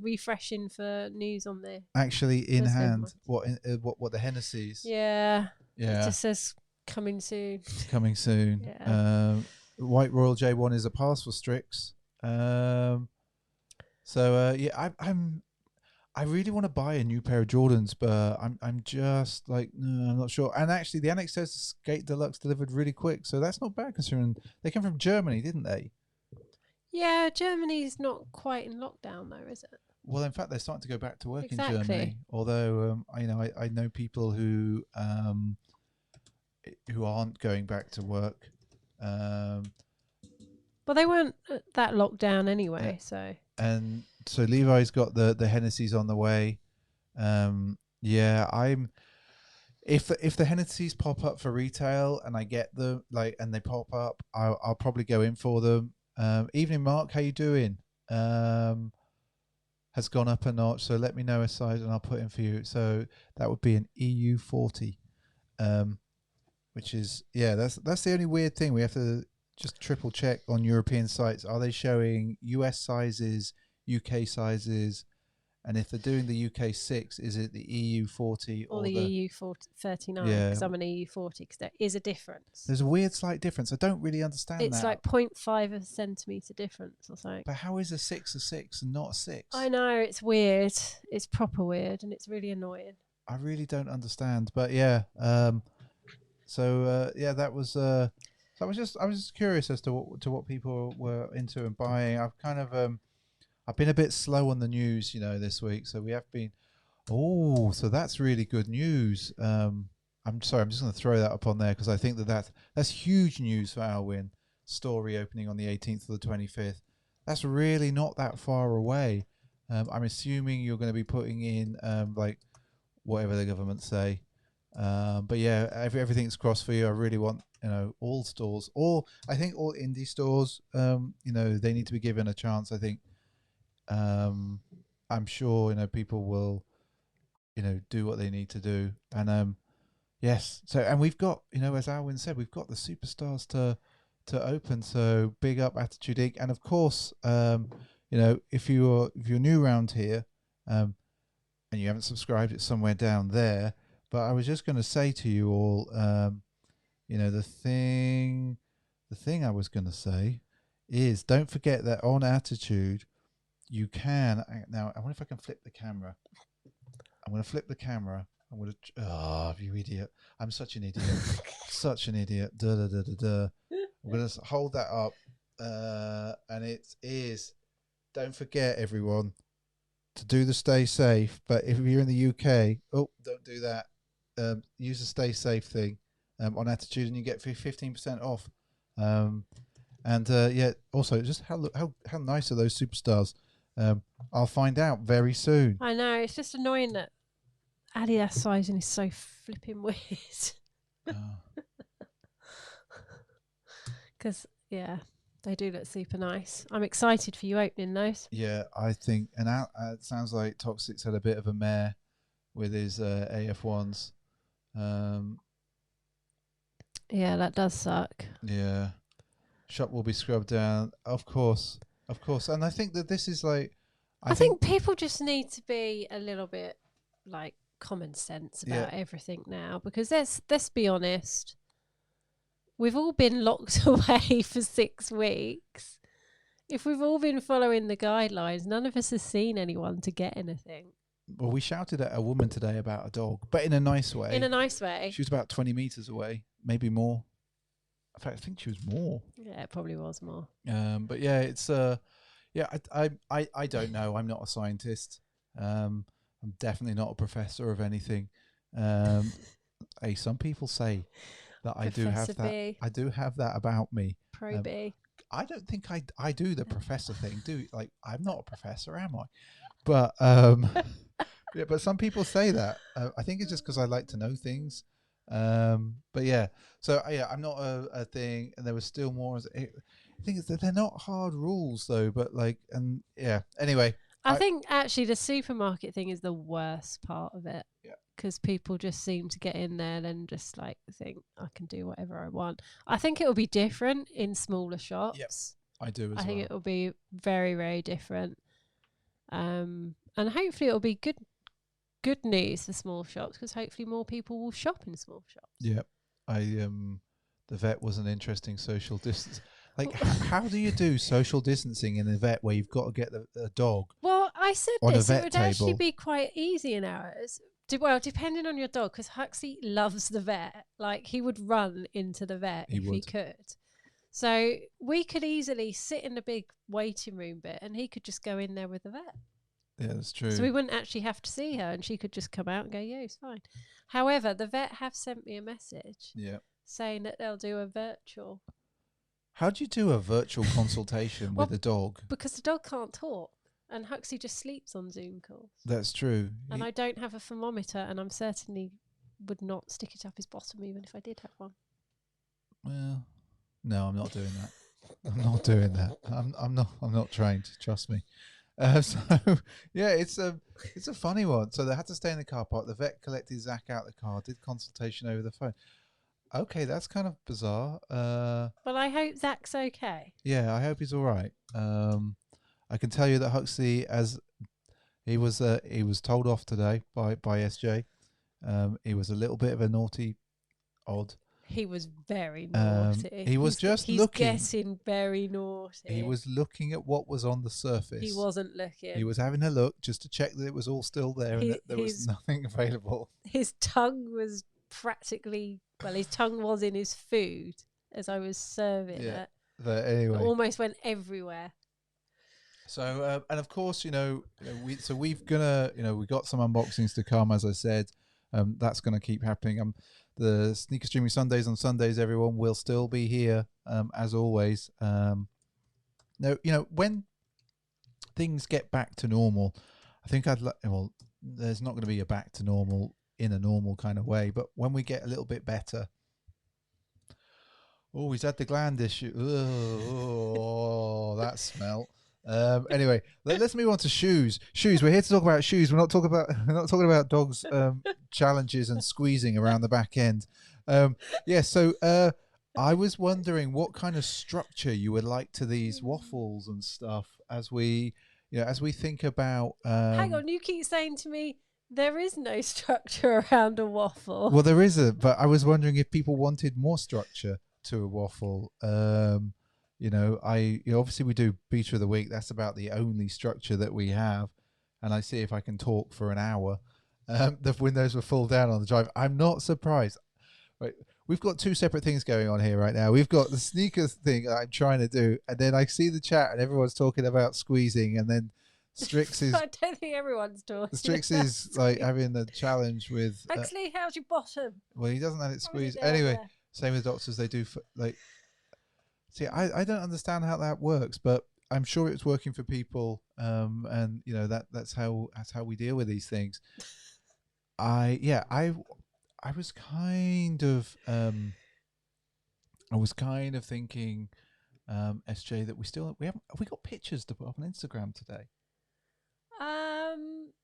refreshing for news on there. Actually, in hand, what the Hennessy's? Yeah. Yeah. It just says coming soon. Coming soon. Yeah. White Royal J1 is a pass for Strix. I I really want to buy a new pair of Jordans, but I'm just like, no, I'm not sure. And actually, the Annex says Skate Deluxe delivered really quick, so that's not bad considering they came from Germany, didn't they? Yeah, Germany's not quite in lockdown though, is it? Well, in fact, they're starting to go back to work in Exactly. Germany. Although, I know people who aren't going back to work. Well, they weren't that locked down Yeah. anyway, so. And so Levi's got the Hennessy's on the way. Yeah, if the Hennessy's pop up for retail and I get them and they pop up, I'll probably go in for them. Evening, Mark, how you doing? Has gone up a notch, so let me know a size and I'll put in for you. So that would be an EU40, which is that's the only weird thing. We have to just triple check on European sites. Are they showing US sizes, UK sizes? And if they're doing the UK 6, is it the EU40 or the EU 39? Yeah. Because I'm an EU40, because there is a difference. There's a weird slight difference. I don't really understand It's that. like 0.5 of a centimetre difference or something. But how is a 6 and not a 6? I know, it's weird. It's proper weird, and it's really annoying. I really don't understand. But yeah, that was. I was just curious as to what people were into and buying. I've kind of I've been a bit slow on the news, this week. So we have been. Oh, so that's really good news. I'm sorry, I'm just going to throw that up on there because I think that's huge news for Alwyn. Story opening on the 18th to the 25th. That's really not that far away. I'm assuming you're going to be putting in whatever the government say. But yeah, everything's crossed for you. I really want all stores, or I think all indie stores. They need to be given a chance. I think. I'm sure people will do what they need to do, and yes. So, and we've got as Alwyn said, we've got the superstars to open. So big up Attitude Inc. And of course, if you're new around here, and you haven't subscribed, it's somewhere down there. But I was just going to say to you all, the thing I was going to say is, don't forget that on Attitude, you can now. I wonder if I can flip the camera. I'm going to flip the camera. I'm going to. Oh, you idiot! I'm such an idiot. Such an idiot. Duh, duh, duh, duh, duh. I'm going to hold that up, and it is. Don't forget, everyone, to do the stay safe. But if you're in the UK, don't do that. Use the stay safe thing on Attitude, and you get 15% off. Also, just how nice are those superstars? I'll find out very soon. I know, it's just annoying that Adidas sizing is so flipping weird. Because they do look super nice. I'm excited for you opening those. Yeah, I think, and it sounds like Toxic's had a bit of a mare with his AF1s. Yeah, that does suck. Yeah, shop will be scrubbed down, of course, and I think that this is like, I think people just need to be a little bit common sense about everything now, because let's be honest, we've all been locked away for 6 weeks. If we've all been following the guidelines, none of us has seen anyone to get anything. Well, we shouted at a woman today about a dog, but in a nice way. In a nice way. She was about 20 meters away, maybe more. In fact, I think she was more. Yeah, it probably was more. But yeah, it's I don't know. I'm not a scientist. I'm definitely not a professor of anything. Hey, some people say that I do have that. I do have that about me. Pro B. I don't think I do the professor thing. I'm not a professor, am I? But yeah, but some people say that. I think it's just because I like to know things. But yeah, so I'm not a thing, and there was still more. The thing is that they're not hard rules though, but anyway. I think actually the supermarket thing is the worst part of it. Yeah. Because people just seem to get in there and just think I can do whatever I want. I think it will be different in smaller shops. Yep, I do as well. I think it will be very, very different. And hopefully it will be good news for small shops, because hopefully more people will shop in small shops. Yeah. The vet was an interesting social distance. How do you do social distancing in a vet where you've got to get the dog? Well, I said on a this, it vet would actually table. be quite easy in ours. Well, depending on your dog, because Huxley loves the vet. Like, he would run into the vet He if he would. could. So we could easily sit in the big waiting room bit and he could just go in there with the vet. Yeah, that's true. So we wouldn't actually have to see her and she could just come out and go, yeah, it's fine. However, the vet have sent me a message saying that they'll do a virtual. How do you do a virtual consultation with a dog? Because the dog can't talk and Huxley just sleeps on Zoom calls. That's true. And I don't have a thermometer and I'm certainly would not stick it up his bottom even if I did have one. Well, no, I'm not doing that. I'm not doing that. I'm not trained. Trust me. So yeah, it's a funny one. So they had to stay in the car park. The vet collected Zach out the car, did consultation over the phone. Okay, that's kind of bizarre. Well, I hope Zach's okay. Yeah, I hope he's all right. I can tell you that Huxley, as he was told off today by SJ. He was a little bit of a naughty odd. He was very naughty. He was he's looking. Guessing very naughty. He was looking at what was on the surface. He wasn't looking. He was having a look just to check that it was all still there and that there was nothing available. His tongue was his tongue was in his food as I was serving it. But anyway. It almost went everywhere. So, and of course, we've got some unboxings to come, as I said. That's going to keep happening. The Sneaker Streaming Sundays on Sundays, everyone will still be here, as always. When things get back to normal, I think there's not going to be a back to normal in a normal kind of way, but when we get a little bit better. Oh, he's had the gland issue. Oh, that smell. Anyway, let's move on to shoes. We're here to talk about shoes. We're not talking about dogs challenges and squeezing around the back end. So I was wondering what kind of structure you would like to these waffles and stuff as we think about. Hang on, you keep saying to me there is no structure around a waffle. Well, there isn't, but I was wondering if people wanted more structure to a waffle. Obviously we do Beta of the Week. That's about the only structure that we have. And I see if I can talk for an hour. The windows were full down on the drive. I'm not surprised. Right. We've got two separate things going on here right now. We've got the sneakers thing that I'm trying to do. And then I see the chat and everyone's talking about squeezing. And then Strix is... I don't think everyone's talking. Strix is like having a challenge with... Actually, how's your bottom? Well, he doesn't have it squeezed. Anyway, same with doctors. They do See, I don't understand how that works, but I'm sure it's working for people, and that's how we deal with these things. I was kind of thinking, SJ, that we got pictures to put up on Instagram today.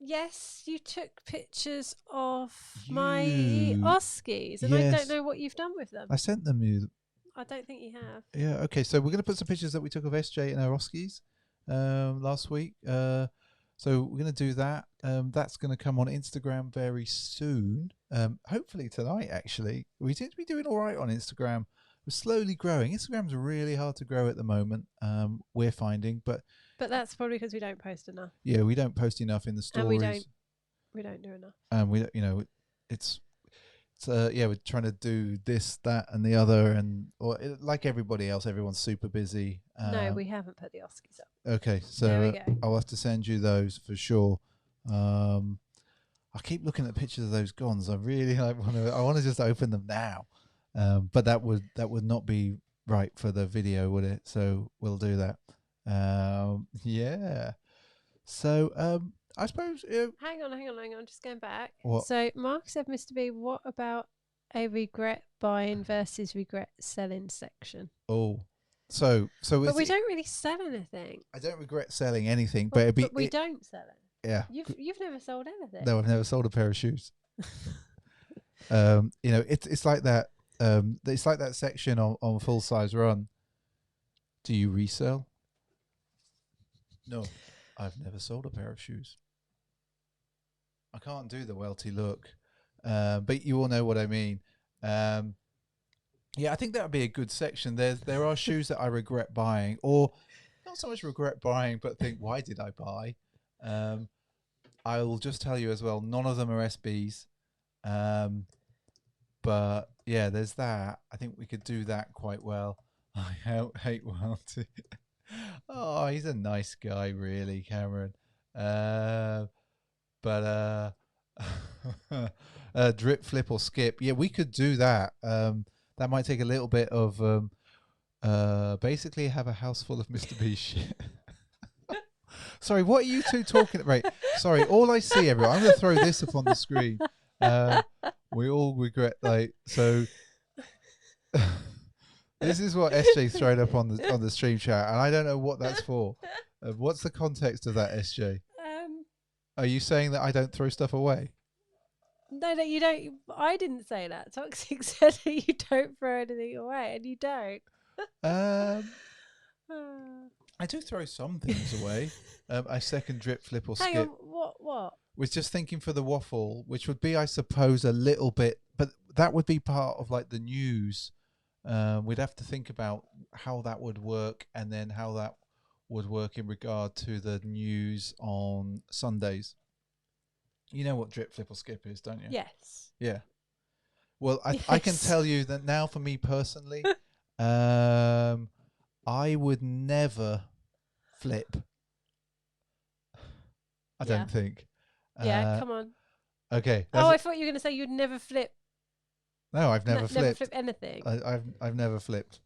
Yes, you took pictures of my Oskies, and yes. I don't know what you've done with them. I sent them you. I don't think you have. Yeah, okay. So we're going to put some pictures that we took of SJ and our Oskies last week. So we're going to do that. That's going to come on Instagram very soon. Hopefully tonight, actually. We seem to be doing all right on Instagram. We're slowly growing. Instagram's really hard to grow at the moment, we're finding. But that's probably because we don't post enough. Yeah, we don't post enough in the stories. And we don't do enough. And we're trying to do this, that, and the other, like everybody else, everyone's super busy. No, we haven't put the Oskies up. Okay, so I'll have to send you those for sure. I keep looking at pictures of those gons. I really want to just open them now, but that would not be right for the video, would it? So we'll do that. Yeah. So I suppose... Hang on. Just going back. What? So Mark said, Mr. B, what about a regret buying versus regret selling section? Oh. So but we don't really sell anything. I don't regret selling anything, but but we don't sell it. Yeah. You've never sold anything. No, I've never sold a pair of shoes. It's like that. It's like that section on Full Size Run. Do you resell? No, I've never sold a pair of shoes. I can't do the welty look, but you all know what I mean. Yeah, I think that would be a good section. There are shoes that I regret buying, or not so much regret buying, but think, why did I buy? I will just tell you as well, none of them are SBs. But yeah, there's that. I think we could do that quite well. Hate Welty. Oh, he's a nice guy, really, Cameron. But drip, flip, or skip. Yeah, we could do that. That might take a little bit of basically have a house full of Mr. Beast shit. Sorry, what are you two talking about? Right, sorry, all I see, everyone, I'm going to throw this up on the screen. We all regret, like, so this is what SJ's thrown up on the stream chat, and I don't know what that's for. What's the context of that, SJ? Are you saying that I don't throw stuff away? No, that you don't. I didn't say that. Toxic said that you don't throw anything away, and you don't. I do throw some things away. I second drip, flip, or skip. Hang on, what? Was just thinking for the waffle, which would be, I suppose, a little bit, but that would be part of like the news. We'd have to think about how that would work, and then how that would work in regard to the news on Sundays. You know what drip, flip, or skip is, don't you? Yes. Yeah. Well, I can Yes. tell you that now for me personally, I would never flip. I don't think. Yeah, come on. Okay. Oh, I thought you were going to say you'd never flip. No, I've never flipped. Never flip anything. I've never flipped.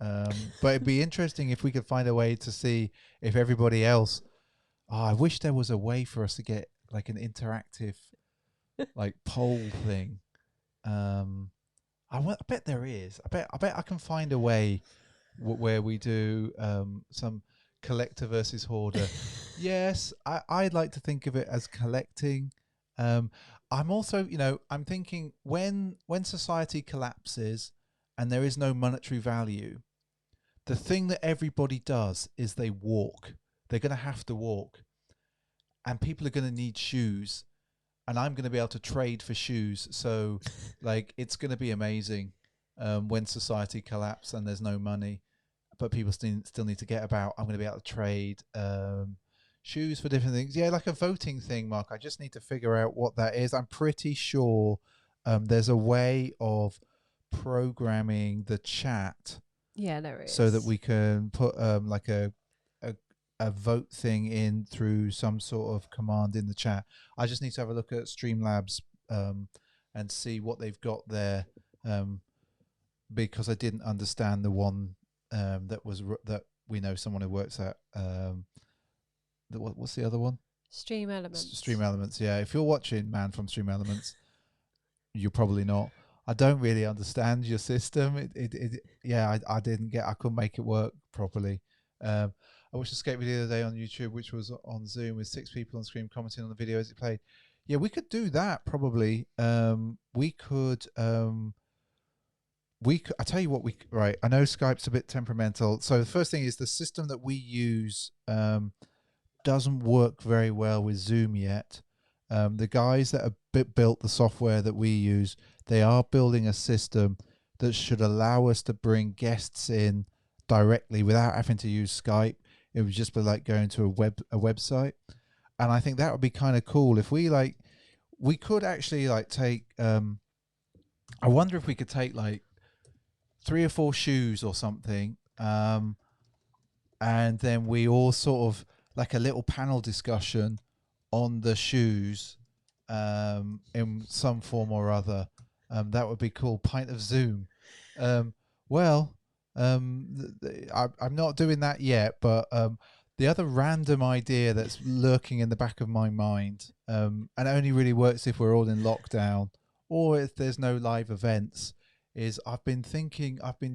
But it'd be interesting if we could find a way to see if everybody else. Oh, I wish there was a way for us to get like an interactive, like poll thing. I bet there is. I bet I can find a way where we do some collector versus hoarder. Yes, I'd like to think of it as collecting. I'm also, I'm thinking when society collapses and there is no monetary value, the thing that everybody does is they walk. They're going to have to walk, and people are going to need shoes, and I'm going to be able to trade for shoes. So, like, it's going to be amazing when society collapses and there's no money, but people still need to get about. I'm going to be able to trade shoes for different things. Yeah, like a voting thing, Mark. I just need to figure out what that is. I'm pretty sure there's a way of programming the chat. Yeah, there is. So that we can put like a vote thing in through some sort of command in the chat. I just need to have a look at Streamlabs and see what they've got there, because I didn't understand the one that we know someone who works at. What's the other one? Stream Elements. Stream Elements, yeah. If you're watching, man, from Stream Elements, you're probably not. I don't really understand your system. I didn't get. I couldn't make it work properly. I watched a skate video the other day on YouTube, which was on Zoom with 6 people on screen commenting on the video as it played. Yeah, we could do that probably. We could. I tell you what. Right. I know Skype's a bit temperamental. So the first thing is the system that we use doesn't work very well with Zoom yet. The guys that have built the software that we use, they are building a system that should allow us to bring guests in directly without having to use Skype. It would just be like going to a website, and I think that would be kind of cool if we could actually take. I wonder if we could take like 3 or 4 shoes or something, and then we all sort of like a little panel discussion on the shoes in some form or other. That would be cool. Pint of Zoom. I'm not doing that yet, but the other random idea that's lurking in the back of my mind, and only really works if we're all in lockdown or if there's no live events, is I've been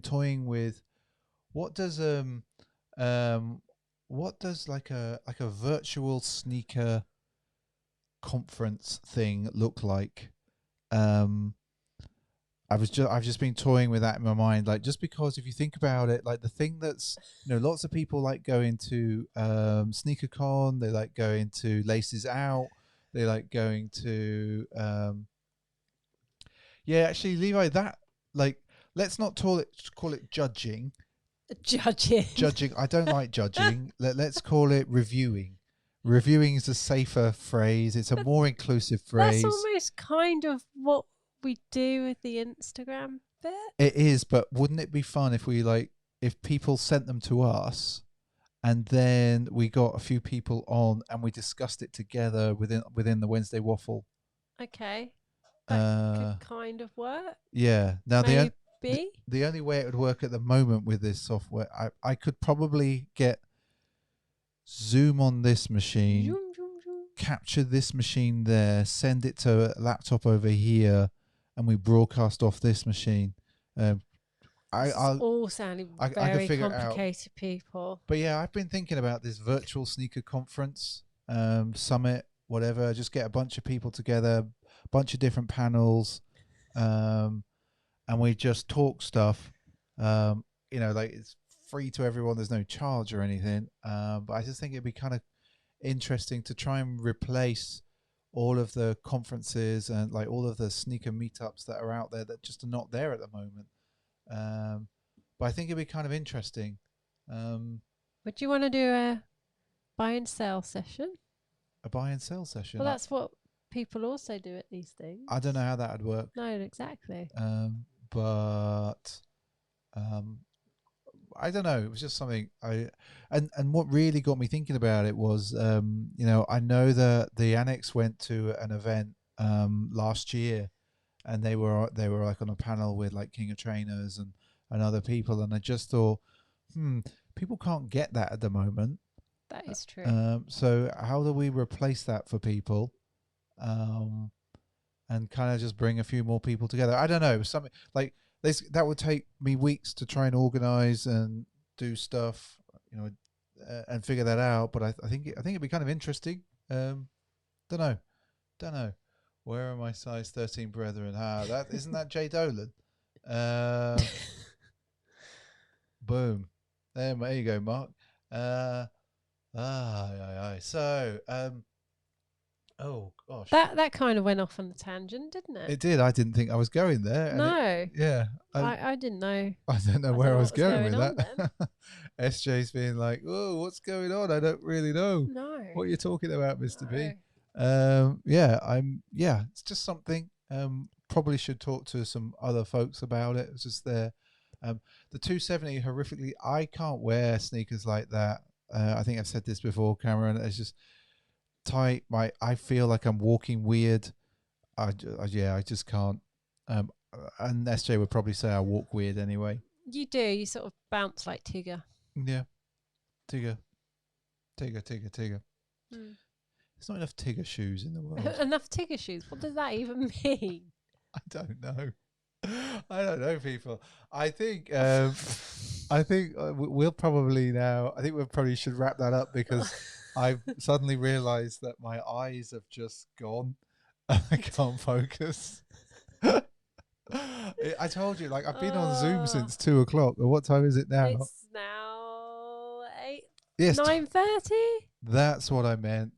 toying with what does like a virtual sneaker conference thing look like. I've just been toying with that in my mind, like, just because if you think about it, like the thing that's, lots of people like going to SneakerCon, they like going to Laces Out, they like going to actually, Levi, that, like, let's not call it judging. Judging. I don't like judging. Let's call it reviewing. Reviewing is a safer phrase. It's a more inclusive phrase. That's almost kind of what we do with the Instagram bit. It is, but wouldn't it be fun if if people sent them to us, and then we got a few people on and we discussed it together within the Wednesday Waffle? Okay. That could kind of work. Yeah. Now Maybe. the only way it would work at the moment with this software, I could probably get Zoom on this machine, Zoom, zoom, zoom. capture this machine there, send it to a laptop over here, and we broadcast off this machine. It's all sounding very figure it out. complicated, people. But yeah, I've been thinking about this virtual sneaker conference, summit, whatever. Just get a bunch of people together, a bunch of different panels, and we just talk stuff. It's free to everyone. There's no charge or anything. But I just think it'd be kind of interesting to try and replace all of the conferences and like all of the sneaker meetups that are out there that just are not there at the moment. But I think it'd be kind of interesting. Would you want to do a buy and sell session? A buy and sell session? Well, that's what people also do at these things. I don't know how that would work. No, exactly. But I don't know. It was just something and what really got me thinking about it was, I know that the Annex went to an event last year, and they were like on a panel with like King of Trainers and other people, and I just thought, people can't get that at the moment. That is true. So how do we replace that for people, and kind of just bring a few more people together? I don't know. Something like this that would take me weeks to try and organize and do stuff, and figure that out. But I think it'd be kind of interesting. Don't know. Where are my size 13 brethren? That isn't that Jay Dolan. Boom. There you go, Mark. So, oh gosh, that kind of went off on a tangent, didn't it? It did. I didn't think I was going there. No. Yeah. I didn't know. I don't know where I was going with that. Then. SJ's being like, "Oh, what's going on? I don't really know. No. What you're talking about, Mr. B." It's just something. Probably should talk to some other folks about it. It's just there. The 270 horrifically. I can't wear sneakers like that. I think I've said this before, Cameron. It's just tight. I feel like I'm walking weird. I just can't. And SJ would probably say I walk weird anyway. You do. You sort of bounce like Tigger. Yeah, Tigger. There's not enough Tigger shoes in the world. Enough Tigger shoes? What does that even mean? I don't know, people. I think we'll probably now. I think we probably should wrap that up because I've suddenly realised that my eyes have just gone. I can't focus. I told you, like I've been on Zoom since 2:00. Or what time is it now? It's now 8. Yes, 9:30. That's what I meant.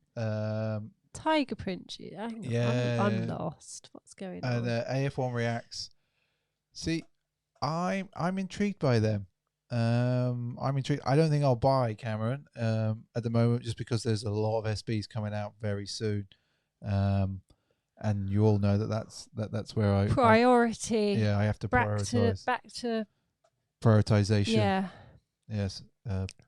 Tiger print. Yeah, I'm lost. What's going on? And AF1 reacts. See, I'm intrigued by them. I'm intrigued. I don't think I'll buy Cameron at the moment, just because there's a lot of SBs coming out very soon. And you all know that's where I priority. I have to prioritize. Back to prioritization. Yeah. Yes.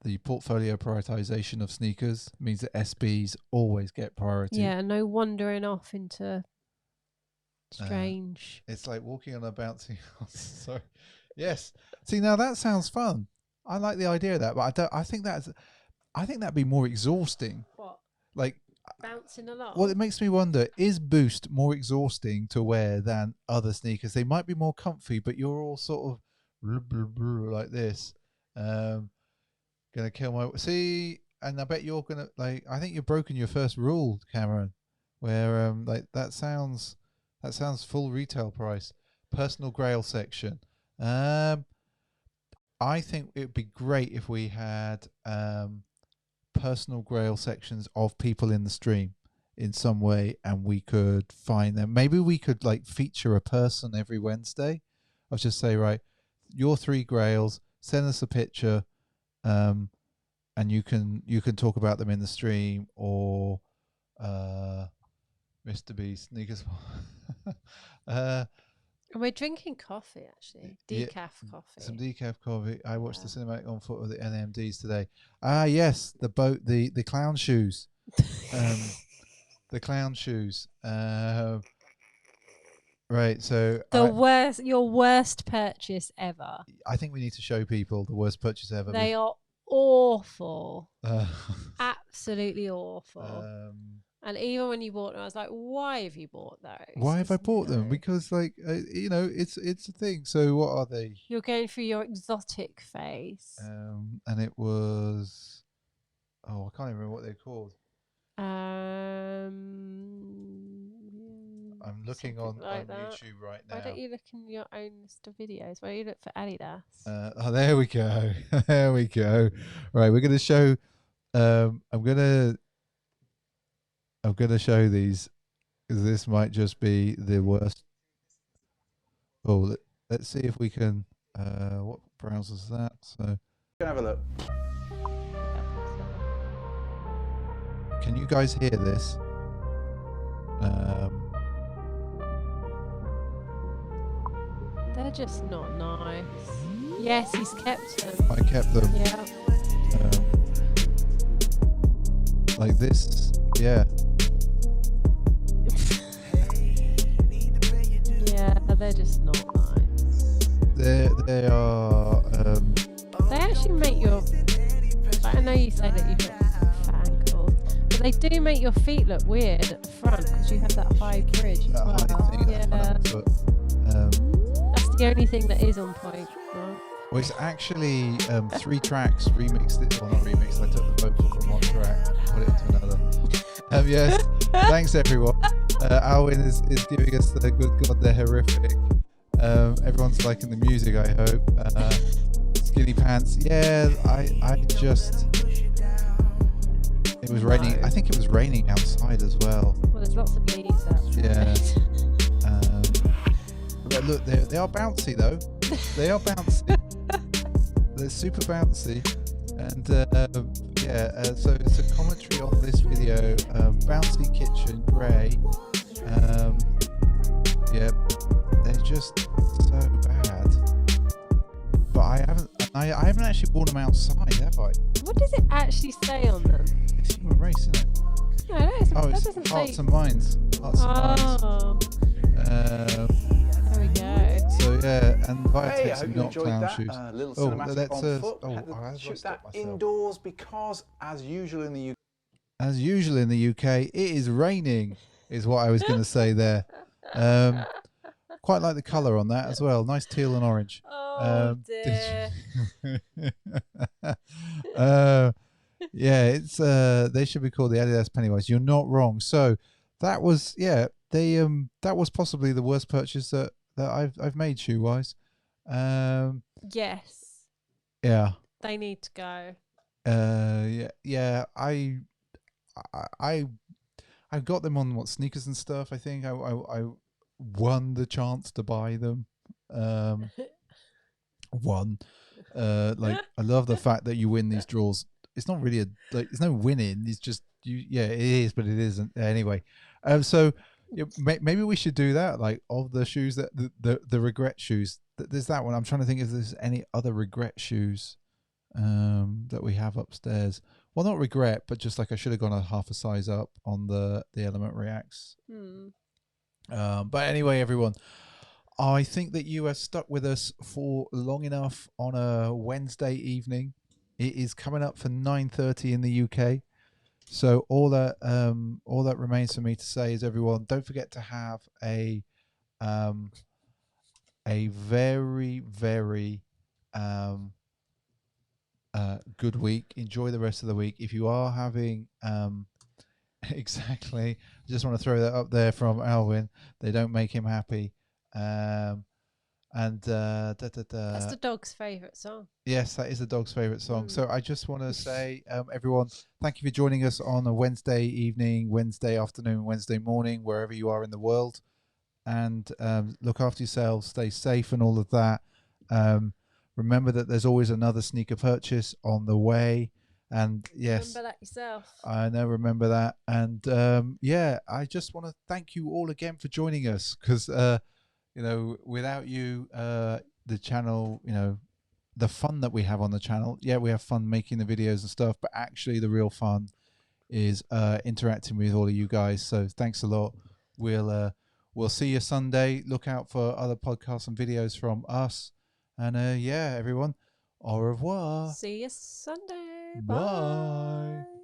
The portfolio prioritization of sneakers means that SBs always get priority. Yeah. No wandering off into strange. It's like walking on a bouncy house. Sorry. Yes. See, now that sounds fun. I like the idea of that, but I think that'd be more exhausting. What? Like bouncing a lot. Well, it makes me wonder, is Boost more exhausting to wear than other sneakers? They might be more comfy, but you're all sort of like this. Gonna kill my and I bet you're gonna I think you've broken your first rule, Cameron, where that sounds full retail price. Personal Grail section. I think it would be great if we had personal Grail sections of people in the stream in some way, and we could find them. Maybe we could feature a person every Wednesday. I'll just say, right, your 3 Grails, send us a picture, and you can talk about them in the stream, or Mr. B sneakers. And we're drinking coffee, actually. Decaf coffee. Some decaf coffee. I watched the cinematic on foot of the NMDs today. Ah, yes, the clown shoes. The clown shoes. Right, so your worst purchase ever. I think we need to show people the worst purchase ever. They are awful. Absolutely awful. And even when you bought them, I was like, why have you bought those? Why have I bought them? Because, like, it's a thing. So what are they? You're going through your exotic phase. And it was, I can't even remember what they're called. I'm looking on YouTube right now. Why don't you look in your own list of videos? Why don't you look for Adidas? There we go. There we go. Right, we're going to show. I'm going to show these, because this might just be the worst. Oh, let's see if we can. What browser's that? So can have a look. Can you guys hear this? They're just not nice. Yes, he's kept them. I kept them. Yeah. Like this. Yeah. Yeah, they're just not nice. They are. They actually make your. I know you say that you've got fat ankles, but they do make your feet look weird at the front because you have that high bridge. That high thing at the front, but, that's the only thing that is on point. Right? well, it's actually 3 tracks remixed it. Well, not remixed. I took the vocal from one track, put it into another. Yes. Thanks everyone. Alwyn is giving us the good God, they're horrific. Everyone's liking the music, I hope. Skinny pants. Yeah, I just. It was raining. I think it was raining outside as well. Well, there's lots of leaves outside. Yeah. But look, they are bouncy though. They are bouncy. They're super bouncy. And so it's a commentary on this video. Bouncy kitchen grey. Yeah, they're just so bad. But I haven't actually worn them outside, have I? What does it actually say on them? It's human race, isn't it? No, that It's doesn't hearts say. and minds. Hearts and minds. There we go. So yeah, and Hey, I Viatex hope are you not enjoyed clown that. shoes. Little cinematic on foot. I Had to lost shoot it that myself. indoors because, as usual in the UK. As usual in the UK, it is raining, is what I was going to say there. Quite like the colour on that as well. Nice teal and orange. Oh dear. Yeah, it's they should be called the Adidas Pennywise. You're not wrong. So that was that was possibly the worst purchase that I've made shoe wise. Yes. Yeah. They need to go. Yeah. I got them on Sneakers and Stuff. I think I won the chance to buy them. Like I love the fact that you win these draws. It's not really there's no winning. It's just you. Yeah, it is, but it isn't anyway. So maybe we should do that. Like of the shoes that the regret shoes. There's that one. I'm trying to think if there's any other regret shoes that we have upstairs. Well, not regret, but just like I should have gone half a size up on the Element Reacts. But anyway, everyone, I think that you have stuck with us for long enough on a Wednesday evening. It is coming up for 9:30 in the UK. So all that remains for me to say is, everyone, don't forget to have a very, very good week. Enjoy the rest of the week. If you are having exactly, I just want to throw that up there from Alwyn. They don't make him happy. That's the dog's favourite song. Yes, that is the dog's favourite song. So I just want to say, everyone, thank you for joining us on a Wednesday evening, Wednesday afternoon, Wednesday morning, wherever you are in the world. And look after yourselves, stay safe and all of that. Remember that there's always another sneaker purchase on the way. And yes, remember that yourself. I know, remember that. And yeah, I just want to thank you all again for joining us, because you know, without you, the channel, you know, the fun that we have on the channel, yeah, we have fun making the videos and stuff, but actually the real fun is interacting with all of you guys. So thanks a lot. We'll see you Sunday. Look out for other podcasts and videos from us. And yeah, everyone, au revoir. See you Sunday. Bye. Bye.